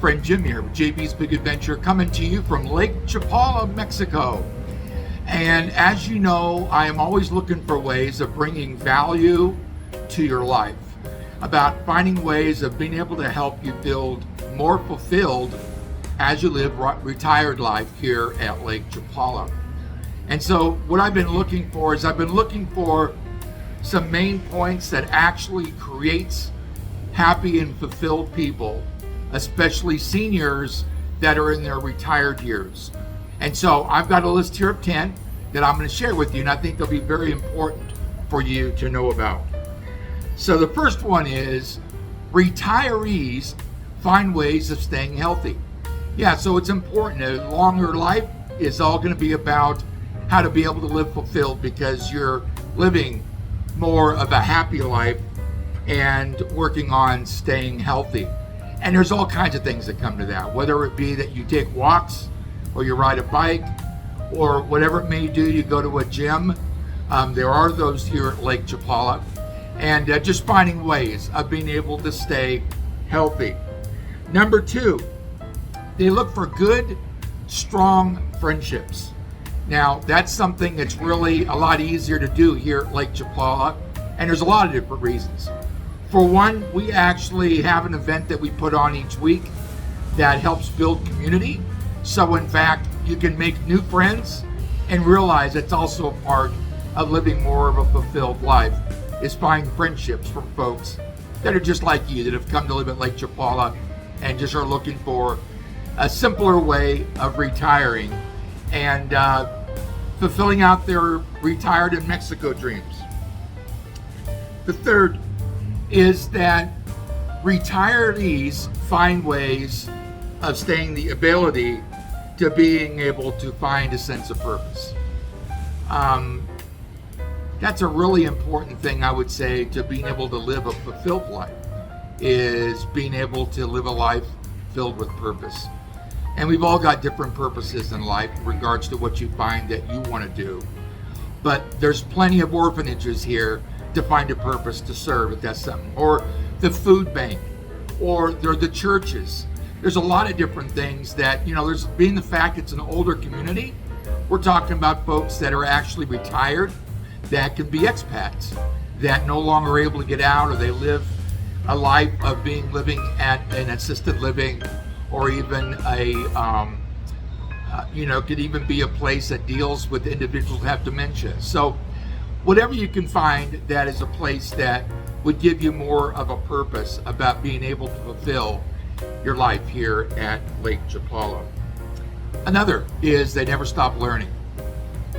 friend Jim here with JB's Big Adventure, coming to you from Lake Chapala, Mexico. And as you know, I am always looking for ways of bringing value to your life, about finding ways of being able to help you build more fulfilled as you live retired life here at Lake Chapala. And so what I've been looking for is some main points that actually creates happy and fulfilled people, especially seniors that are in their retired years. And so I've got a list here of 10 that I'm going to share with you, and I think they'll be very important for you to know about. So the first one is retirees find ways of staying healthy. Yeah, so it's important. A longer life is all going to be about how to be able to live fulfilled, because you're living more of a happy life and working on staying healthy. And there's all kinds of things that come to that, whether it be that you take walks or you ride a bike or whatever it may do, you go to a gym. There are those here at Lake Chapala, and just finding ways of being able to stay healthy. Number 2, they look for good, strong friendships. Now, that's something that's really a lot easier to do here at Lake Chapala, and there's a lot of different reasons. For one, we actually have an event that we put on each week that helps build community. So in fact, you can make new friends and realize it's also a part of living more of a fulfilled life, is find friendships from folks that are just like you, that have come to live at Lake Chapala and just are looking for a simpler way of retiring and fulfilling out their retired in Mexico dreams. The third is that retirees find ways of staying the ability to being able to find a sense of purpose. That's a really important thing, I would say, to being able to live a fulfilled life, is being able to live a life filled with purpose. And we've all got different purposes in life in regards to what you find that you want to do. But there's plenty of orphanages here to find a purpose to serve, if that's something. Or the food bank, or the churches. There's a lot of different things that, there's, being the fact it's an older community, we're talking about folks that are actually retired, that can be expats, that no longer are able to get out, or they live a life of living at an assisted living, or even could even be a place that deals with individuals who have dementia. So whatever you can find that is a place that would give you more of a purpose about being able to fulfill your life here at Lake Chapala. Another is they never stop learning.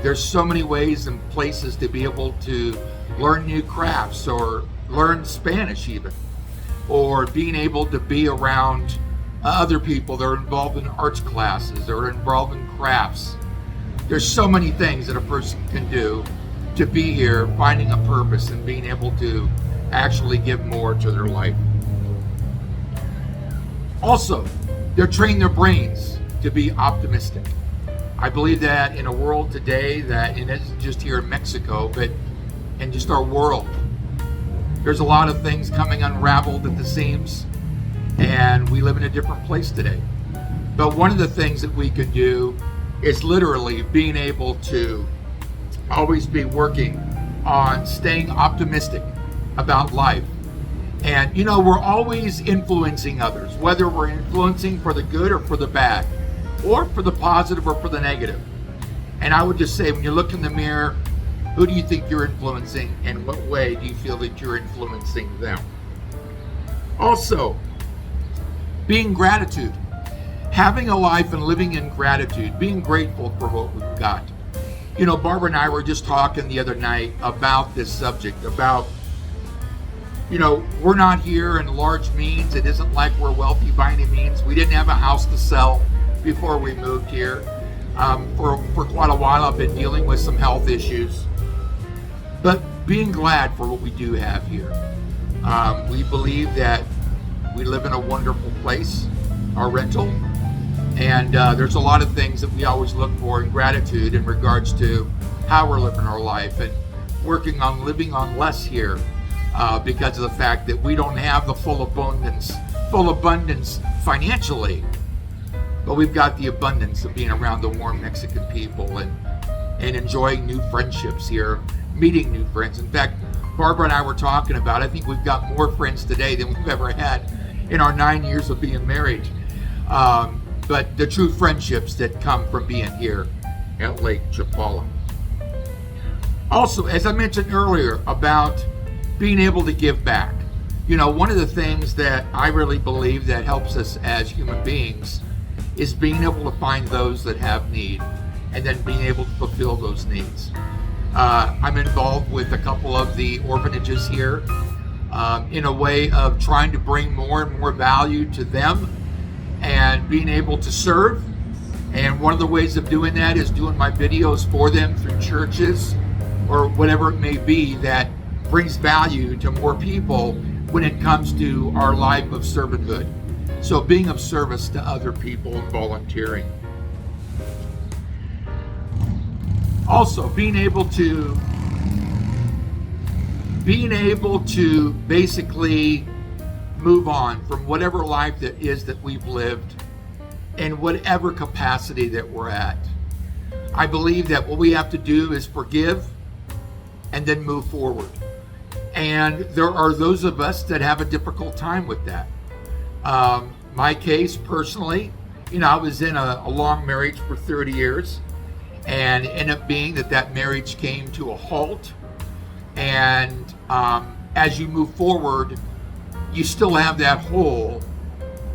There's so many ways and places to be able to learn new crafts, or learn Spanish even, or being able to be around other people that are involved in arts classes or involved in crafts. There's so many things that a person can do to be here, finding a purpose and being able to actually give more to their life. Also, they're training their brains to be optimistic. I believe that in a world today that, and it isn't just here in Mexico, but in just our world, there's a lot of things coming unraveled at the seams, and we live in a different place today. But one of the things that we can do is literally being able to always be working on staying optimistic about life. And we're always influencing others, whether we're influencing for the good or for the bad, or for the positive or for the negative. And I would just say, when you look in the mirror, who do you think you're influencing, and what way do you feel that you're influencing them? Also, being gratitude, having a life and living in gratitude, being grateful for what we've got. Barbara and I were just talking the other night about this subject, about, we're not here in large means. It isn't like we're wealthy by any means. We didn't have a house to sell before we moved here. For quite a while, I've been dealing with some health issues, but being glad for what we do have here. We believe that we live in a wonderful place, our rental, and there's a lot of things that we always look for in gratitude in regards to how we're living our life, and working on living on less here because of the fact that we don't have the full abundance full abundance financially, but we've got the abundance of being around the warm Mexican people and enjoying new friendships here, meeting new friends. In fact, Barbara and I were talking about, I think we've got more friends today than we've ever had in our 9 years of being married. But the true friendships that come from being here at Lake Chapala. Also, as I mentioned earlier about being able to give back, you know, one of the things that I really believe that helps us as human beings is being able to find those that have need and then being able to fulfill those needs. I'm involved with a couple of the orphanages here in a way of trying to bring more and more value to them and being able to serve. And one of the ways of doing that is doing my videos for them through churches or whatever it may be that brings value to more people when it comes to our life of servanthood. So being of service to other people and volunteering. Also, being able to basically move on from whatever life that is that we've lived in whatever capacity that we're at. I believe that what we have to do is forgive and then move forward. And there are those of us that have a difficult time with that. My case personally, you know, I was in a long marriage for 30 years and ended up being that marriage came to a halt. And as you move forward, you still have that hole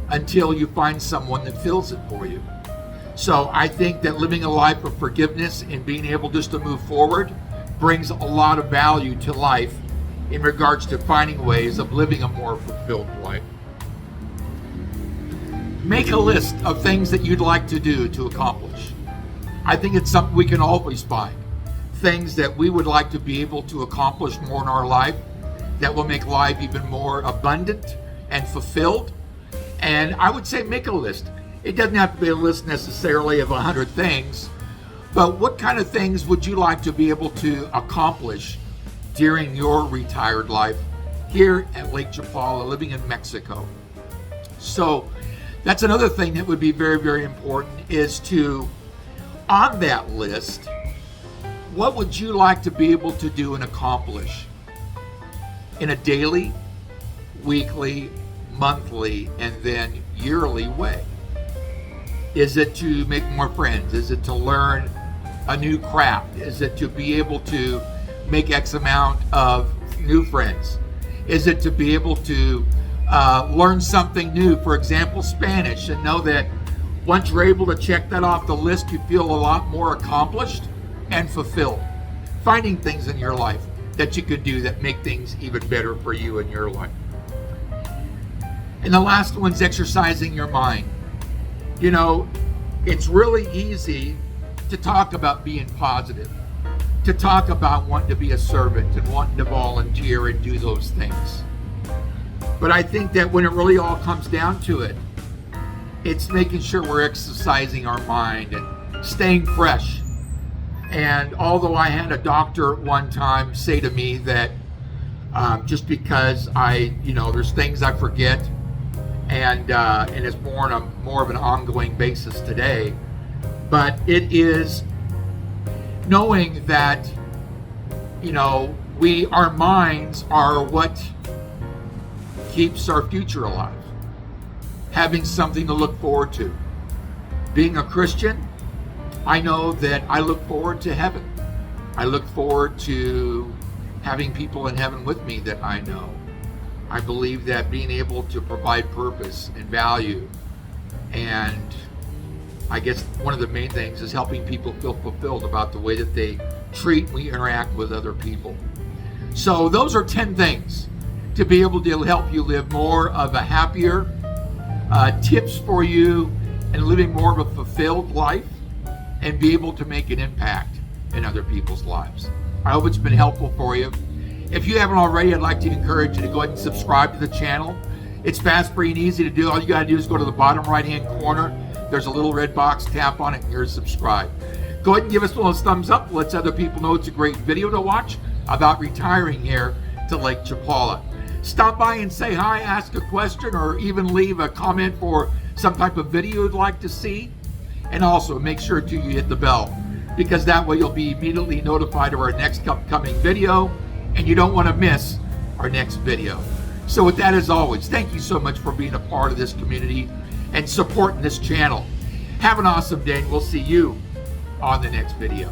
until you find someone that fills it for you. So I think that living a life of forgiveness and being able just to move forward brings a lot of value to life in regards to finding ways of living a more fulfilled life. Make a list of things that you'd like to do to accomplish. I think it's something we can always find. Things that we would like to be able to accomplish more in our life that will make life even more abundant and fulfilled. And I would say make a list. It doesn't have to be a list necessarily of 100 things, but what kind of things would you like to be able to accomplish during your retired life here at Lake Chapala, living in Mexico? So that's another thing that would be very, very important is to, on that list, what would you like to be able to do and accomplish in a daily, weekly, monthly, and then yearly way? Is it to make more friends? Is it to learn a new craft? Is it to be able to make X amount of new friends? Is it to be able to learn something new, for example, Spanish, and know that once you're able to check that off the list, you feel a lot more accomplished and fulfilled. Finding things in your life that you could do that make things even better for you in your life. And the last one's exercising your mind. You know, it's really easy to talk about being positive, to talk about wanting to be a servant and wanting to volunteer and do those things. But I think that when it really all comes down to it, it's making sure we're exercising our mind and staying fresh. And although I had a doctor at one time say to me that just because there's things I forget, and it's more of an ongoing basis today, but it is knowing that, you know, our minds are what keeps our future alive. Having something to look forward to. Being a Christian, I know that I look forward to heaven. I look forward to having people in heaven with me that I know. I believe that being able to provide purpose and value, and I guess one of the main things is helping people feel fulfilled about the way that they treat and we interact with other people. So those are 10 things to be able to help you live more of a happier, tips for you and living more of a fulfilled life and be able to make an impact in other people's lives. I hope it's been helpful for you. If you haven't already, I'd like to encourage you to go ahead and subscribe to the channel. It's fast, free, and easy to do. All you got to do is go to the bottom right-hand corner. There's a little red box, tap on it, and you're subscribed. Go ahead and give us one of those thumbs up. Lets other people know it's a great video to watch about retiring here to Lake Chapala. Stop by and say hi, ask a question, or even leave a comment for some type of video you'd like to see. And also make sure you hit the bell, because that way you'll be immediately notified of our next upcoming video, and you don't want to miss our next video. So with that, as always, thank you so much for being a part of this community and supporting this channel. Have an awesome day, and we'll see you on the next video.